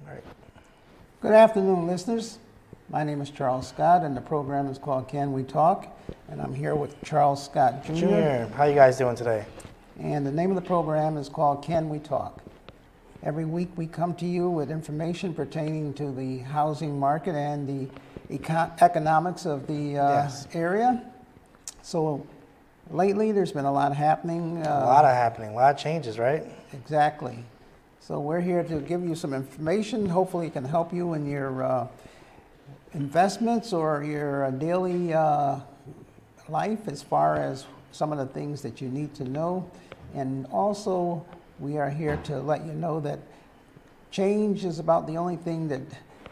All right. Good afternoon, listeners. My name is Charles Scott, and the program is called Can We Talk? And I'm here with Charles Scott Jr. Junior, how you guys doing today? And the name of the program is called Can We Talk? Every week we come to you with information pertaining to the housing market and the economics of the area. So lately there's been a lot happening. A lot of changes, right? Exactly. So we're here to give you some information. Hopefully it can help you in your investments or your daily life as far as some of the things that you need to know. And also we are here to let you know that change is about the only thing that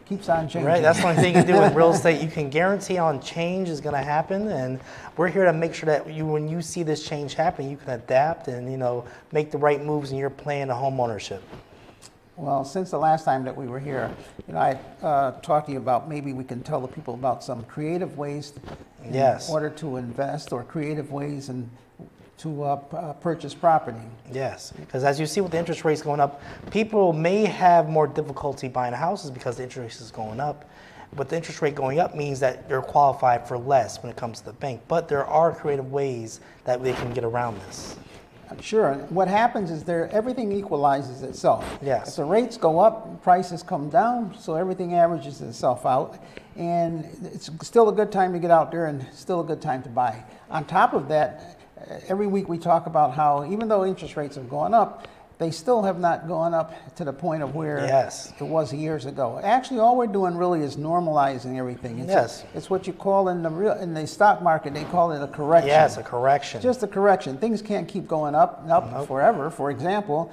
keeps on changing. Right, that's the only thing you can do in real estate. You can guarantee on change is going to happen, and we're here to make sure that when you see this change happen, you can adapt and make the right moves in your plan of home ownership. Well, since the last time that we were here, I talked to you about maybe we can tell the people about some creative ways in order to invest, or creative ways to purchase property. Yes, because as you see with the interest rates going up, people may have more difficulty buying houses because the interest rate is going up. But the interest rate going up means that they're qualified for less when it comes to the bank. But there are creative ways that they can get around this. Sure. What happens is everything equalizes itself. Yes. If the rates go up, prices come down, so everything averages itself out. And it's still a good time to get out there and still a good time to buy. On top of that, every week we talk about how even though interest rates have gone up, they still have not gone up to the point of where it was years ago. Actually, all we're doing really is normalizing everything. It's what you call in the stock market, they call it a correction. Yes, a correction. Just a correction. Things can't keep going up and up forever. For example,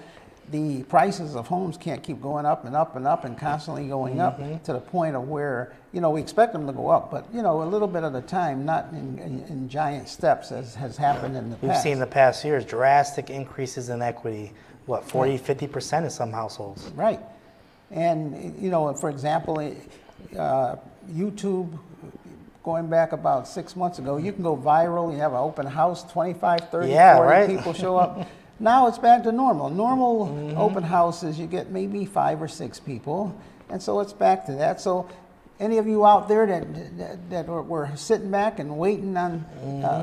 the prices of homes can't keep going up and up and up and constantly going up to the point of where, we expect them to go up, but, a little bit at a time, not in giant steps as has happened in the past. We've seen in the past years drastic increases in equity, 40, 50% in some households. Right. And, for example, YouTube, going back about 6 months ago, you can go viral, you have an open house, 25, 30, 40 people show up. Now it's back to normal. Normal open houses, you get maybe 5 or 6 people, and so it's back to that. So any of you out there that were sitting back and waiting on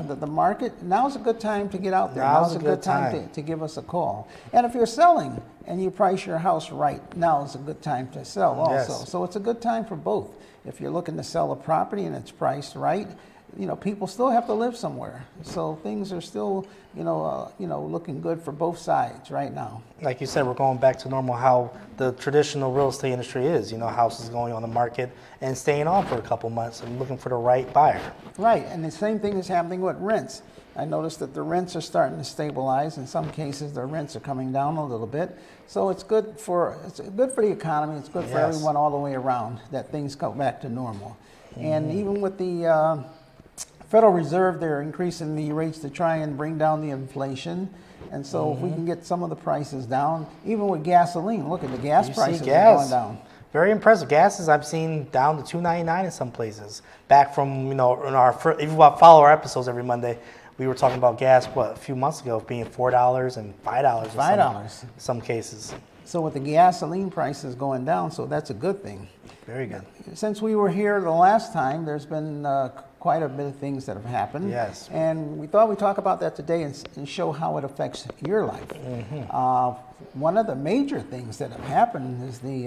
the market, now's a good time to get out there. Now's a good time to give us a call. And if you're selling and you price your house right, now's a good time to sell also. Yes. So it's a good time for both. If you're looking to sell a property and it's priced right, people still have to live somewhere. So things are still, looking good for both sides right now. Like you said, we're going back to normal how the traditional real estate industry is. Houses going on the market and staying on for a couple months and looking for the right buyer. Right, and the same thing is happening with rents. I noticed that the rents are starting to stabilize. In some cases, the rents are coming down a little bit. So it's good for the economy. It's good for everyone all the way around that things go back to normal. And even with the Federal Reserve, they're increasing the rates to try and bring down the inflation. And so if we can get some of the prices down, even with gasoline, look at the gas prices are going down. Very impressive. Gases I've seen down to $2.99 in some places. Back from, if you follow our episodes every Monday, we were talking about gas, a few months ago, being $4 and $5 in some cases. So with the gasoline prices going down, so that's a good thing. Very good. Since we were here the last time, there's been quite a bit of things that have happened. Yes. And we thought we'd talk about that today and show how it affects your life. One of the major things that have happened is the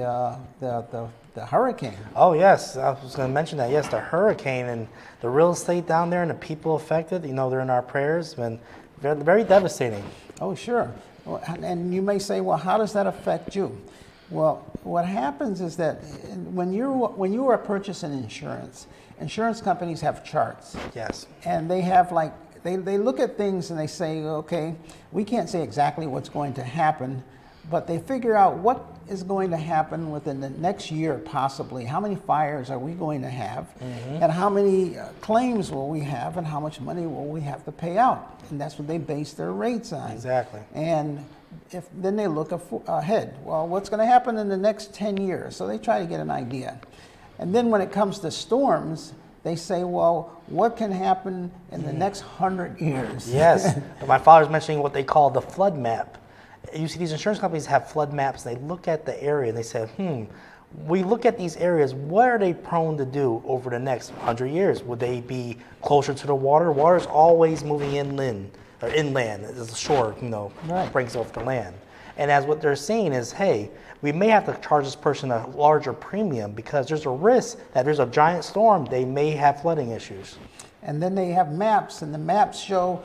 hurricane. Oh, yes. I was going to mention that. Yes, the hurricane and the real estate down there and the people affected, they're in our prayers. It's been very devastating. Oh, sure. And you may say, well, how does that affect you? Well, what happens is that when you are purchasing insurance companies have charts. Yes. And they have they look at things and they say, okay, we can't say exactly what's going to happen, but they figure out what is going to happen within the next year possibly. How many fires are we going to have? And how many claims will we have, and how much money will we have to pay out? And that's what they base their rates on. Exactly. And then they look ahead. Well, what's going to happen in the next 10 years? So they try to get an idea. And then when it comes to storms, they say, well, what can happen in the next 100 years? Yes. My father's mentioning what they call the flood map. You see these insurance companies have flood maps. They look at the area and they say, we look at these areas, what are they prone to do over the next 100 years? Would they be closer to the water? Water's always moving inland, as the shore, Right. brings off the land. And as what they're saying is, hey, we may have to charge this person a larger premium because there's a risk that there's a giant storm, they may have flooding issues. And then they have maps, and the maps show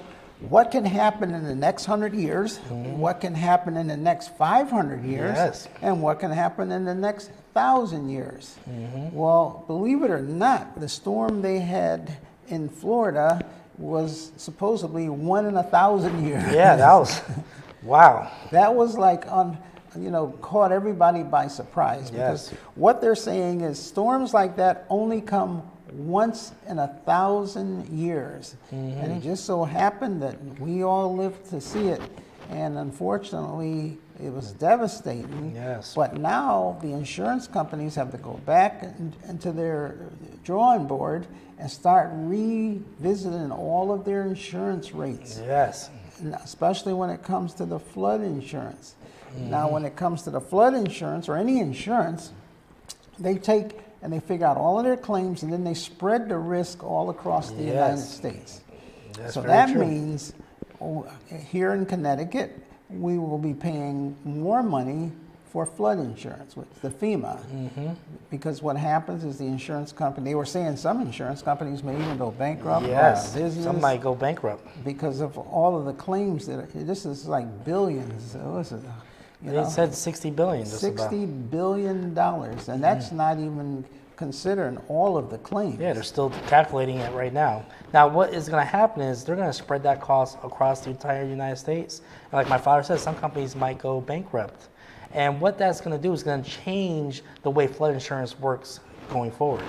what can happen in the next 100 years, what can happen in the next 500 years, Yes. and what can happen in the next 1,000 years. Well, believe it or not, the storm they had in Florida was supposedly 1 in 1,000 years. Yeah, that was, wow. That was like caught everybody by surprise. Because Yes. what they're saying is storms like that only come once in 1,000 years. And it just so happened that we all lived to see it. And unfortunately, it was devastating. Yes. But now the insurance companies have to go back into their drawing board and start revisiting all of their insurance rates. Yes. Especially when it comes to the flood insurance. Now, when it comes to the flood insurance or any insurance, they take and they figure out all of their claims and then they spread the risk all across the United Yes. States. That's So very that true. means here in Connecticut, we will be paying more money for flood insurance with the FEMA. Because what happens is the insurance company, they were saying some insurance companies may even go bankrupt. Yes. Business, Some might go bankrupt. because of all of the claims this is like billions. So this is, They said 60 billion. Just about. $60 billion, and that's not even considering all of the claims. Yeah, they're still calculating it right now. Now, what is going to happen is they're going to spread that cost across the entire United States. And like my father said, some companies might go bankrupt. And what that's going to do is going to change the way flood insurance works going forward.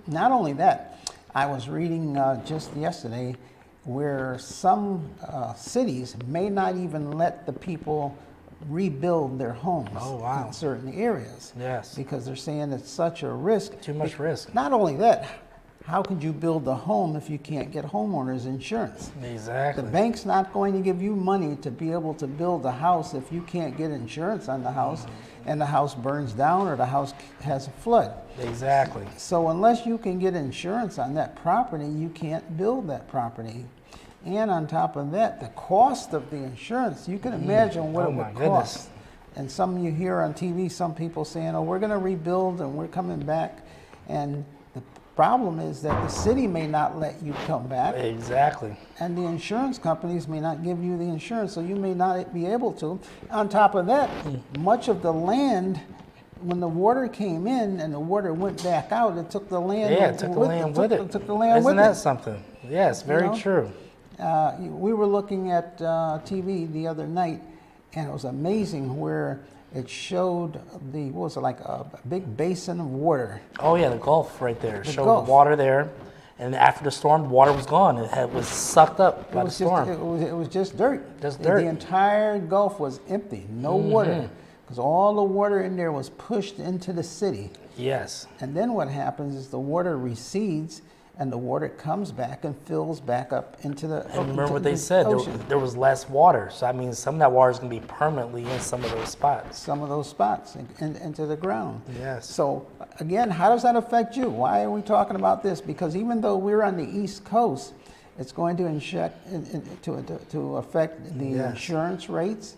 Not only that, I was reading just yesterday where some cities may not even let the people rebuild their homes Oh, wow. in certain areas. Yes. Because they're saying it's such a risk. Too much risk. Not only that, how could you build a home if you can't get homeowners insurance? Exactly. The bank's not going to give you money to be able to build a house if you can't get insurance on the house and the house burns down or the house has a flood. Exactly. So unless you can get insurance on that property, you can't build that property. And on top of that, the cost of the insurance, you can imagine what Oh, it my would goodness. cost. And some you hear on TV, some people saying, oh, we're going to rebuild and we're coming back. And the problem is that the city may not let you come back. Exactly. And the insurance companies may not give you the insurance, so you may not be able to. On top of that, much of the land, when the water came in and the water went back out, it took the land Yeah, it took the land with it. It took the land Isn't with that it. something? Yes, very know? true. We were looking at TV the other night, and it was amazing where it showed what was it, like a big basin of water. Oh, yeah, the Gulf right there. Showed Gulf. the water there. And after the storm, the water was gone. Was sucked up by the Just, storm. it was just dirt. Just dirt. The entire Gulf was empty, no water, because all the water in there was pushed into the city. Yes. And then what happens is the water recedes, and the water comes back and fills back up into the And remember into what they the said, ocean. there was less water. So that means some of that water is going to be permanently in some of those spots. Some of those spots into the ground. Yes. So again, how does that affect you? Why are we talking about this? Because even though we're on the East Coast, it's going to to affect the Yes. insurance rates,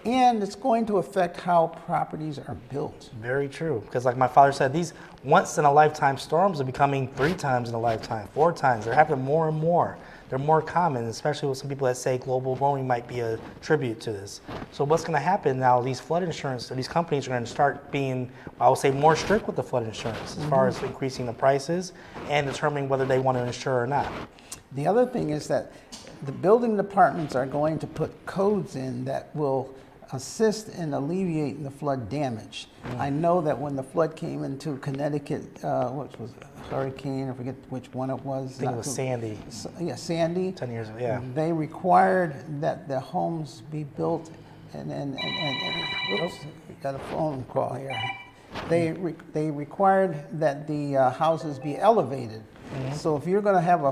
and it's going to affect how properties are built. Very true. Because like my father said, these once-in-a-lifetime storms are becoming 3 times in a lifetime, 4 times. They're happening more and more. They're more common, especially with some people that say global warming might be a tribute to this. So what's going to happen now, these flood insurance, or these companies are going to start being, I would say, more strict with the flood insurance as far as increasing the prices and determining whether they want to insure or not. The other thing is that the building departments are going to put codes in that will assist in alleviating the flood damage. I know that when the flood came into Connecticut, which was a hurricane, I forget which one it was. I think it was Sandy, Yeah, Sandy. 10 years ago, yeah. They required that the homes be built, and oops, got a phone call here. They required that the houses be elevated. So if you're going to have a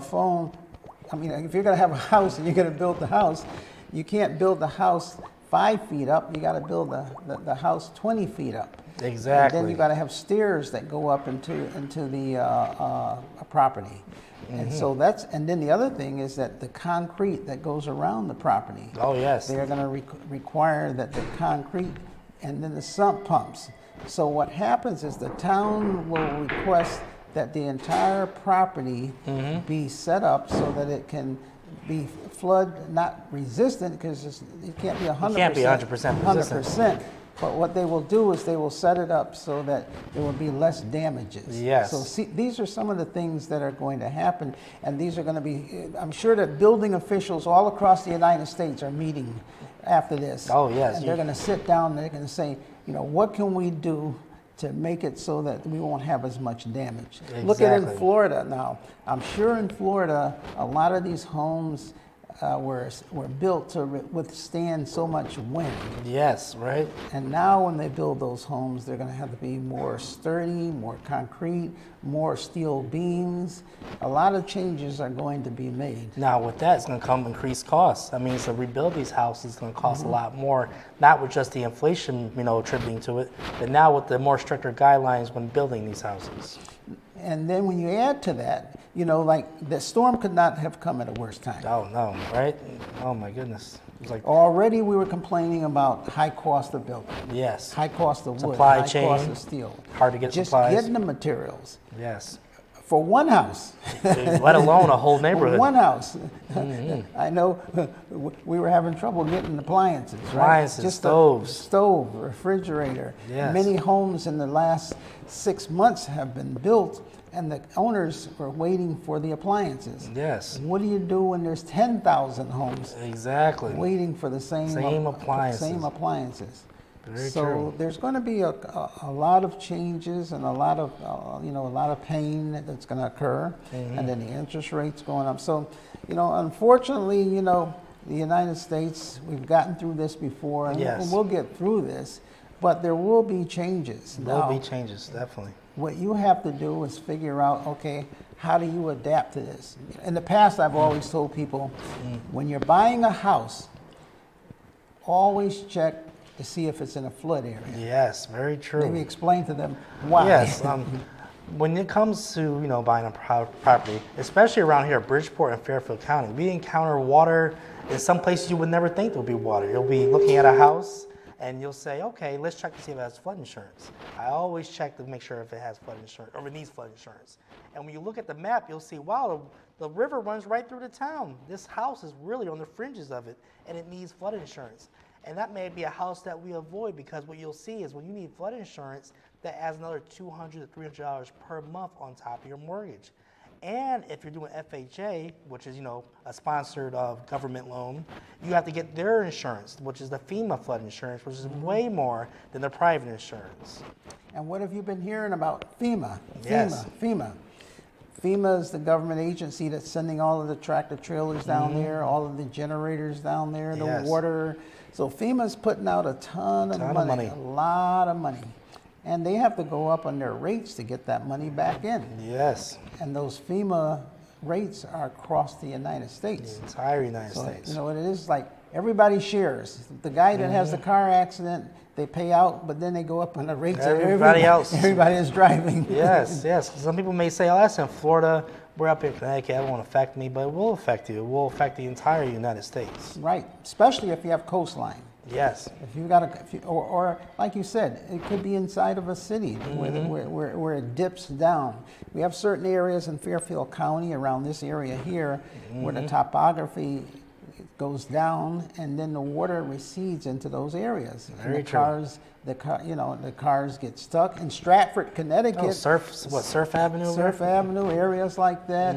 if you're going to have a house and you're going to build the house, you can't build the house 5 feet up, you got to build the house 20 feet up. Exactly. And then you got to have stairs that go up into the property. And so and then the other thing is that the concrete that goes around the property. Oh, yes. They're going to require that the concrete and then the sump pumps. So what happens is the town will request that the entire property be set up so that it can be flood not resistant, because it can't be 100%. It can't be 100% resistant. 100%. But what they will do is they will set it up so that there will be less damages. Yes. So see, these are some of the things that are going to happen, and these are going to be, I'm sure that building officials all across the United States are meeting after this. Oh, yes. And they're going to sit down and they're going to say, what can we do to make it so that we won't have as much damage? Exactly. Look at in Florida now. I'm sure in Florida, a lot of these homes were built to withstand so much wind. Yes, right. And now when they build those homes, they're going to have to be more sturdy, more concrete, more steel beams. A lot of changes are going to be made. Now with that, it's going to come increased costs. I mean, to rebuild these houses is going to cost a lot more, not with just the inflation, attributing to it, but now with the more stricter guidelines when building these houses. And then when you add to that, like the storm could not have come at a worse time. Oh, no, right? Oh, my goodness. It was like, already we were complaining about high cost of building. Yes. High cost of wood, Supply high chain, cost of steel. hard to get Just supplies. getting the materials. Yes. For one house. Let alone a whole neighborhood. One house. I know we were having trouble getting appliances, right? Appliances, Just stoves. A stove, refrigerator. Yes. Many homes in the last 6 months have been built, and the owners were waiting for the appliances. Yes. What do you do when there's 10,000 homes Exactly. waiting for the same appliances? Same appliances. Very So true. there's going to be a lot of changes and a lot of pain that's going to occur, and then the interest rates going up. So, unfortunately, the United States, we've gotten through this before, and Yes. we'll get through this, but there will be changes. There'll Now, be changes, definitely. what you have to do is figure out, okay, how do you adapt to this? In the past, I've always told people, when you're buying a house, always check to see if it's in a flood area. Yes, very true. Maybe explain to them why. Yes. When it comes to buying a property, especially around here, Bridgeport and Fairfield County, we encounter water in some places you would never think there would be water. You'll be looking at a house and you'll say, okay, let's check to see if it has flood insurance. I always check to make sure if it has flood insurance or it needs flood insurance. And when you look at the map, you'll see, wow, the river runs right through the town. This house is really on the fringes of it, and it needs flood insurance. And that may be a house that we avoid, because what you'll see is when you need flood insurance, that adds another $200 to $300 per month on top of your mortgage. And if you're doing FHA, which is, a sponsored government loan, you have to get their insurance, which is the FEMA flood insurance, which is way more than the private insurance. And what have you been hearing about FEMA? Yes. FEMA. FEMA is the government agency that's sending all of the tractor trailers down there, all of the generators down there, the Yes. water. So FEMA's putting out a ton of money, a lot of money. And they have to go up on their rates to get that money back in. Yes. And those FEMA rates are across the United The States. entire United So, States. it is like everybody shares. The guy that has the car accident, they pay out, but then they go up on the rates of Everybody else. Everybody is driving. Yes, yes. Some people may say, oh, that's in Florida. We're up in Connecticut. It won't affect me, but it will affect you. It will affect the entire United States. Right, especially if you have coastline. Yes. If you got or like you said, it could be inside of a city where it dips down. We have certain areas in Fairfield County around this area here where the topography goes down, and then the water recedes into those areas. Very and the true. the cars get stuck in Stratford, Connecticut. Oh, Surf Avenue? Surf Avenue, areas like that,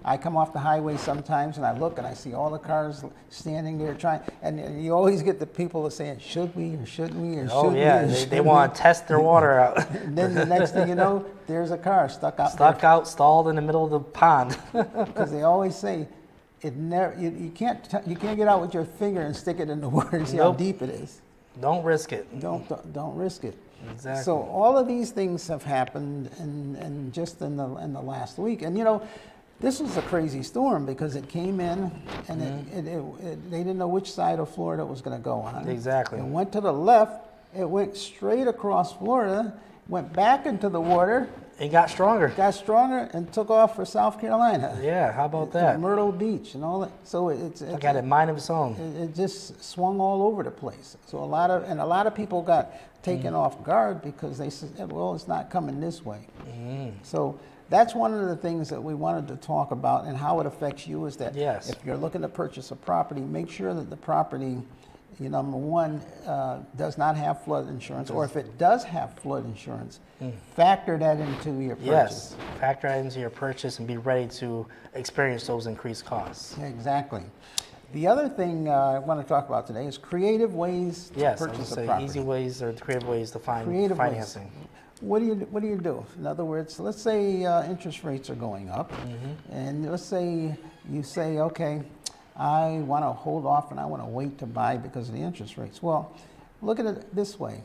I come off the highway sometimes and I look and I see all the cars standing there trying, and you always get the people that saying, should we or shouldn't we or Oh, shouldn't yeah. we? They want to test their water out. And then the next thing you know, there's a car stuck out Stuck out, stalled in the middle of the pond. because they always say, you can't get out with your finger and stick it in the water and see how Nope. deep it is. Don't risk it. Don't risk it. Exactly. So all of these things have happened, and just in the last week, and This was a crazy storm because it came in and they didn't know which side of Florida it was going to go on. Exactly. It went to the left. It went straight across Florida, went back into the water. It got stronger. Got stronger and took off for South Carolina. Yeah, how about that? Myrtle Beach and all that. So it got a mind of its own. It just swung all over the place. So a lot of people got taken off guard because they said, well, it's not coming this way. So that's one of the things that we wanted to talk about, and how it affects you is that Yes. if you're looking to purchase a property, make sure that the property, number one, does not have flood insurance, or if it does have flood insurance, factor that into your purchase. Yes, factor that into your purchase and be ready to experience those increased costs. Exactly. The other thing I want to talk about today is creative ways to Yes, I was purchase a gonna say property. easy ways or creative ways to find Creative ways. financing. What do you do? In other words, let's say interest rates are going up, and let's say you say, okay, I want to hold off and I want to wait to buy because of the interest rates. Well, look at it this way.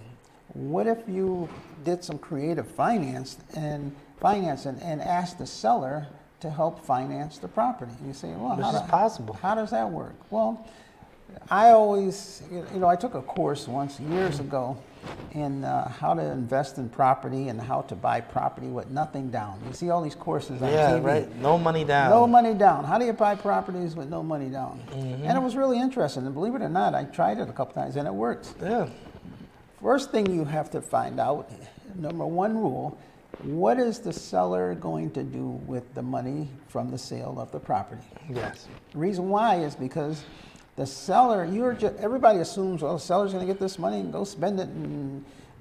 What if you did some creative financing and asked the seller to help finance the property? You say, well, This is possible. How does that work? Well, I always, I took a course once years ago in how to invest in property and how to buy property with nothing down. You see all these courses on TV. Right. No money down. No money down. How do you buy properties with no money down? And it was really interesting. And believe it or not, I tried it a couple times and it works. Yeah. First thing you have to find out, number one rule, what is the seller going to do with the money from the sale of the property? Yes. The reason why is because the seller, everybody assumes, well, the seller's going to get this money and go spend it.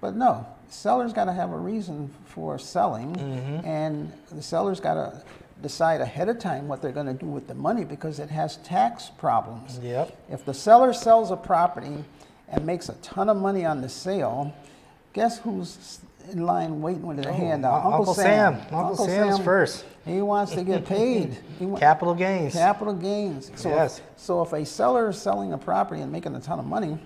But no, the seller's got to have a reason for selling, and the seller's got to decide ahead of time what they're going to do with the money because it has tax problems. Yep. If the seller sells a property and makes a ton of money on the sale, guess who's in line waiting with their hand out? Uncle Sam. Uncle Sam's first. He wants to get paid. Capital gains. Capital gains. So Yes. So if a seller is selling a property and making a ton of money,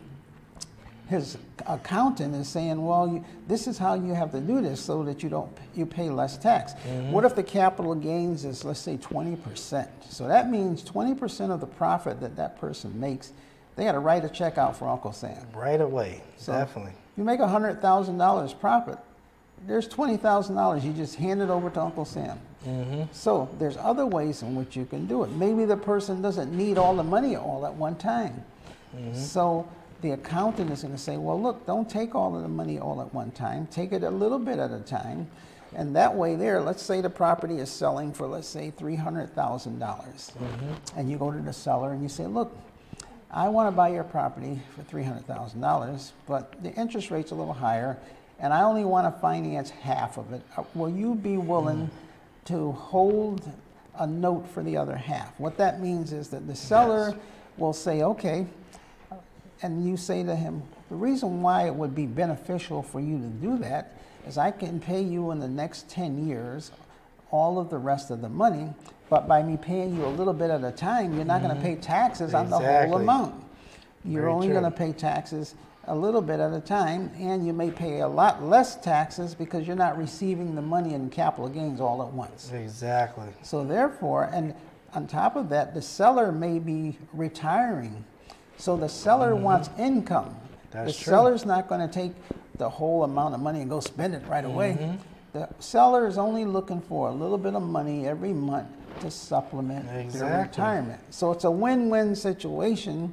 his accountant is saying, well, this is how you have to do this so that you pay less tax. What if the capital gains is, let's say, 20%? So that means 20% of the profit that person makes, they got to write a check out for Uncle Sam. Right away. So Definitely. You make $100,000 profit, there's $20,000 you just hand it over to Uncle Sam. So there's other ways in which you can do it. Maybe the person doesn't need all the money all at one time. So the accountant is going to say, well, look, don't take all of the money all at one time. Take it a little bit at a time. And that way there, let's say the property is selling for, let's say, $300,000. And you go to the seller and you say, look, I want to buy your property for $300,000, but the interest rate's a little higher, and I only want to finance half of it. Will you be willing to hold a note for the other half? What that means is that the seller will say, okay, and you say to him, the reason why it would be beneficial for you to do that is I can pay you in the next 10 years all of the rest of the money, but by me paying you a little bit at a time, you're not going to pay taxes on the whole amount. You're only going to pay taxes a little bit at a time, and you may pay a lot less taxes because you're not receiving the money in capital gains all at once. Exactly. So therefore, and on top of that, the seller may be retiring. So the seller wants income. That's the true. seller's not going to take the whole amount of money and go spend it right away. The seller is only looking for a little bit of money every month to supplement their retirement. So it's a win-win situation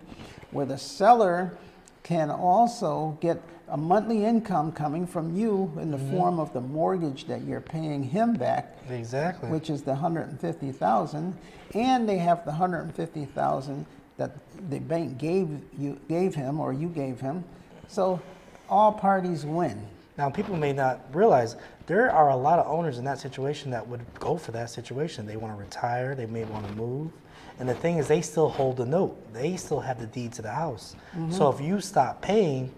where the seller can also get a monthly income coming from you in the form of the mortgage that you're paying him back, Exactly. which is the $150,000, and they have the $150,000 that the bank gave him or you gave him. So all parties win. Now, people may not realize there are a lot of owners in that situation that would go for that situation. They want to retire, they may want to move. And the thing is, they still hold the note. They still have the deed to the house. So if you stop paying,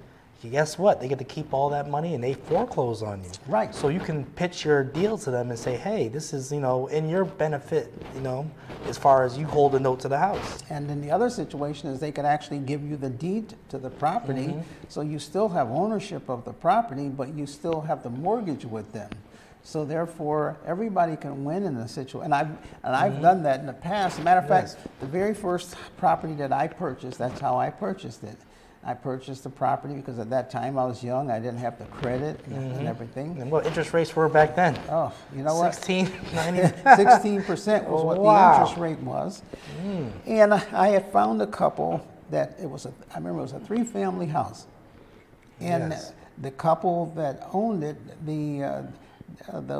guess what? They get to keep all that money and they foreclose on you. Right. So you can pitch your deal to them and say, hey, this is, in your benefit, as far as you hold a note to the house. And then the other situation is they could actually give you the deed to the property, so you still have ownership of the property, but you still have the mortgage with them. So therefore, everybody can win in a situation. And I've done that in the past. As a matter of fact, the very first property that I purchased, that's how I purchased it. I purchased the property because at that time I was young. I didn't have the credit and everything. And what interest rates were back then? Oh, you know what? 16% was what the interest rate was. And I had found a couple that I remember it was a 3-family house. And the couple that owned it, the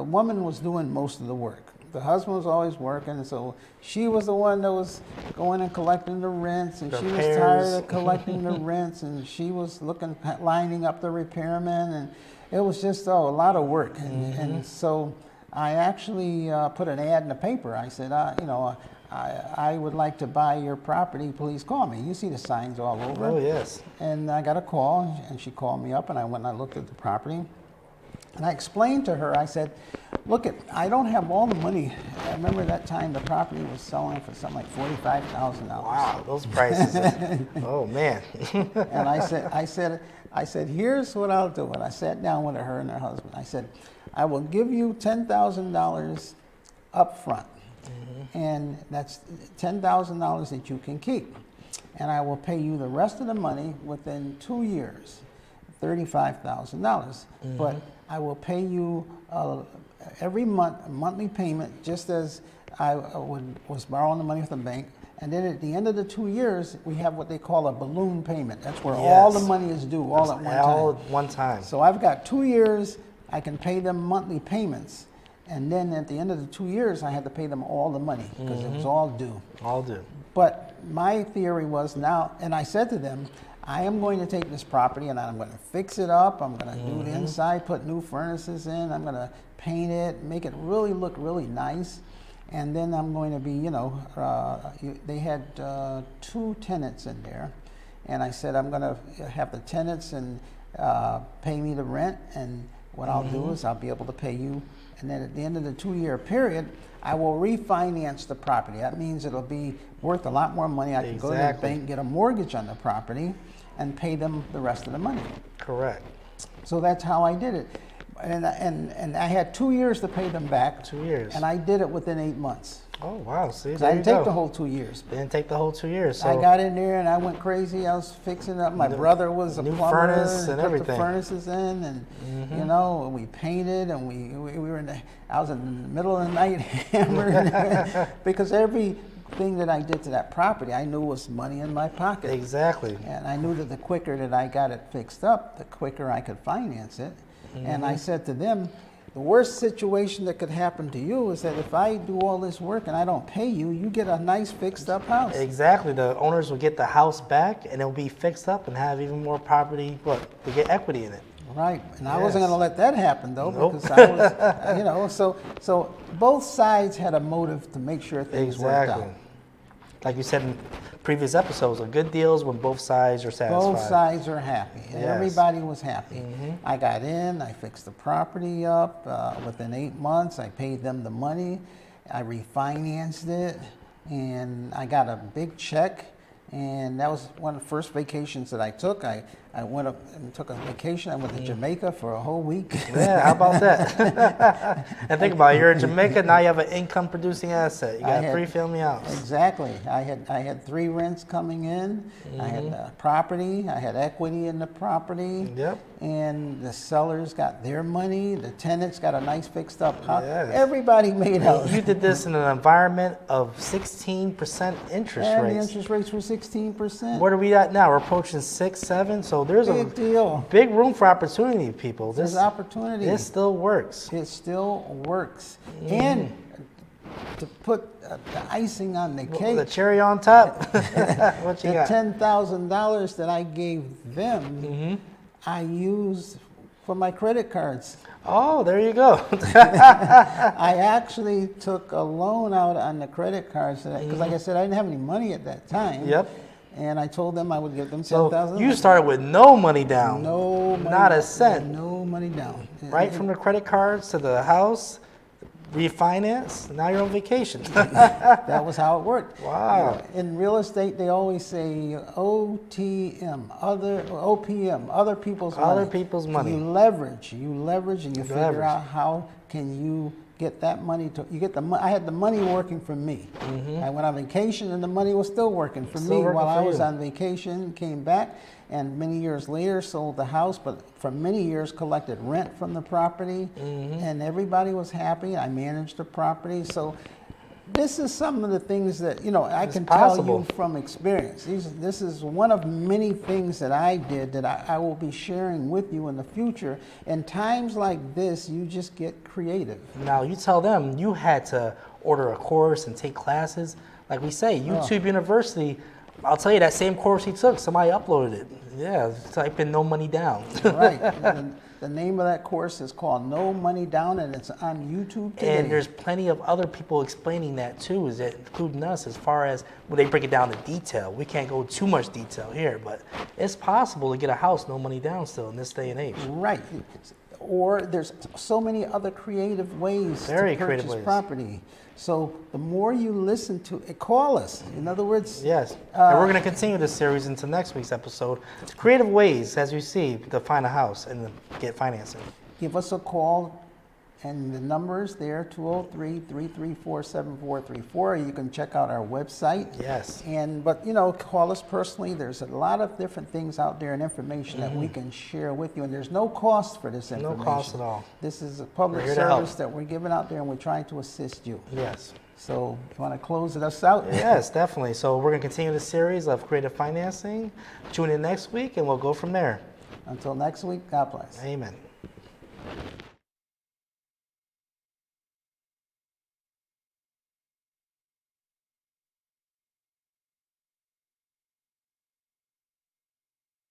woman was doing most of the work. The husband was always working, and so she was the one that was going and collecting the rents, and she was tired of collecting the rents, and she was lining up the repairmen, and it was just a lot of work. And so I actually put an ad in the paper. I said, I would like to buy your property. Please call me. You see the signs all over. Oh, yes. And I got a call, and she called me up, and I went and I looked at the property. And I explained to her, I said, look, I don't have all the money. I remember that time the property was selling for something like $45,000. Wow, those prices. Oh, man. And I said, here's what I'll do. And I sat down with her and her husband. I said, I will give you $10,000 up front. And that's $10,000 that you can keep. And I will pay you the rest of the money within 2 years, $35,000. But I will pay you every month, a monthly payment, just as I was borrowing the money from the bank. And then at the end of the 2 years, we have what they call a balloon payment. That's where all the money is due, all at one time. All at one time. So I've got 2 years, I can pay them monthly payments. And then at the end of the 2 years, I had to pay them all the money because it was all due. All due. But my theory was now, and I said to them, I am going to take this property and I'm going to fix it up. I'm going to do the inside, put new furnaces in. I'm going to paint it, make it really look really nice. And then I'm going to be, they had 2 tenants in there. And I said, I'm going to have the tenants and pay me the rent. And what I'll do is I'll be able to pay you. And then at the end of the 2-year period, I will refinance the property. That means it'll be worth a lot more money. I can go to the bank, get a mortgage on the property, and pay them the rest of the money. Correct. So that's how I did it. And I had 2 years to pay them back. 2 years. And I did it within 8 months. Oh, wow. See, I didn't take the whole 2 years. Didn't take the whole 2 years. So I got in there and I went crazy. I was fixing up. My brother was a new plumber. furnace and put everything. The furnaces in, and we painted, and we were I was in the middle of the night hammered because everything that I did to that property, I knew was money in my pocket. Exactly. And I knew that the quicker that I got it fixed up, the quicker I could finance it. And I said to them, the worst situation that could happen to you is that if I do all this work and I don't pay you, you get a nice fixed up house. Exactly. The owners will get the house back and it'll be fixed up and have even more property, to get equity in it. Right. And I wasn't going to let that happen, though, Nope. because I was, so both sides had a motive to make sure things worked out. Like you said in previous episodes, a good deal is when both sides are satisfied. Both sides are happy. And Yes. everybody was happy. I got in, I fixed the property up. Within 8 months, I paid them the money. I refinanced it, and I got a big check. And that was one of the first vacations that I took. I went up and took a vacation. I went to Jamaica for a whole week. Yeah, how about that? And think about it, you're in Jamaica, now you have an income producing asset. You got a 3-family house. Exactly. I had 3 rents coming in. I had property. I had equity in the property. Yep. And the sellers got their money. The tenants got a nice fixed up house. Yes. Everybody made out. You did this in an environment of 16% interest And rates. the interest rates were 16%. What are we at now? We're approaching 6, 7. So there's Big deal. big room for opportunity, people. There's opportunity. This still works. It still works. And to put the icing on the cake, The cherry on top. What you the got? $10,000 that I gave them, I used for my credit cards. Oh, there you go. I actually took a loan out on the credit cards because, like I said, I didn't have any money at that time. Yep. And I told them I would give them So $10,000. you started with no money down. No money, Not a cent. No money down. Right from the credit cards to the house, refinance, now you're on vacation. That was how it worked. Wow. In real estate, they always say OTM, other people's money. Other people's money. You leverage, and you figure Leverage. out how can you get that money to, you get the I had the money working for me. I went on vacation and the money was still working for Still me working while I for was you. on vacation, came back, and many years later sold the house, but for many years collected rent from the property, and everybody was happy. I managed the property. So this is some of the things that, I can possible. tell you from experience. This is one of many things that I did that I will be sharing with you in the future. In times like this, you just get creative. Now, you tell them you had to order a course and take classes. Like we say, YouTube University, I'll tell you that same course he took, somebody uploaded it. Yeah, type in No Money Down. Right. The name of that course is called No Money Down, and it's on YouTube today. And there's plenty of other people explaining that too, including us, as far as when they break it down to detail. We can't go too much detail here, but it's possible to get a house no money down still in this day and age. Right. Or there's so many other creative ways Very to creative purchase ways. property. So the more you listen to it, call us. In other words, Yes. And we're going to continue this series into next week's episode. Creative ways, as you see, to find a house and get financing. give us a call, and the number is there, 203-334-7434. You can check out our website. Yes. But call us personally. There's a lot of different things out there and information that we can share with you, and there's no cost for this information. No cost at all. This is a public We're here to help. service that we're giving out there, and we're trying to assist you. Yes. So, you want to close us out? Yes, definitely. So we're going to continue the series of creative financing. Tune in next week, and we'll go from there. Until next week, God bless. Amen.